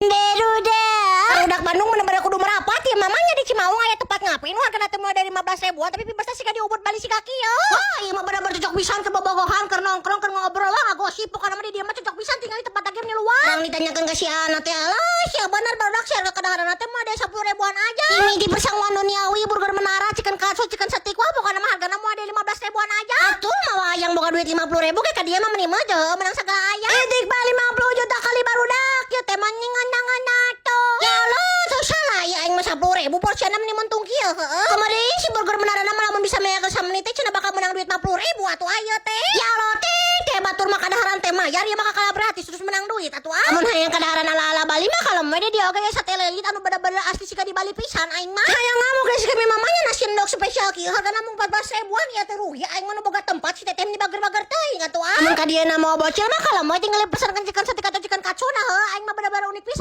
Deruda. Udah Bandung bener-bener kudu merapat ya mamanya di Cimaung aya tempat ngapain harga nanti mulai dari 15 ribuan tapi bebas sih diubur balik si kaki ya. Wah iya mah bener-bener cocok pisan ke bobogohan ke nongkrong ke ngobrol lah gosip pokoknya mah di dia mah cocok pisan tinggal di tempat game di luar. Orang ditanyakan ke si anak teh alah sia bener barudak share ke kadang-kadang teh mah ada 10 ribuan aja. Ini di persangguan duniawi burger menara chicken katsu chicken steak wah pokoknya mah hargana mah ada 15 ribuan aja. Atuh mah yang boga duit 50 ribu kayak ka dia mah meni mah menang sagaya. Dik bali 50 juta kali barudak ya teh mah ngandangan nato. Ya Allah tuh salah ya aing mah 10 ribu porsiana meni mentung kieu heueuh. Kemarin si burger menara mah lamun bisa meyakeun samenit teh cenah bakal menang duit 50 ribu atuh ayeuna teh. Ya Allah teh batur mah kadaharan teh mayar ya mah kalah gratis terus menang duit atuh ah. Amun hayang kadaharan ala-ala Bali mah kalau mah dia oge satelelit anu bener-bener asli sika di Bali pisan aing mah. Hayang ngamuk geus kami mamanya nasi endog spesial kieu hargana mung 14 ribuan ya teh rugi aing mah nu boga tempat si teteh di bager-bager teuing atuh ah. Amun ka dieu na mau bocil mah kalau mah tinggal pesankeun chicken steak atau chicken katsu nah heueuh aing mah bener-bener unik pisan.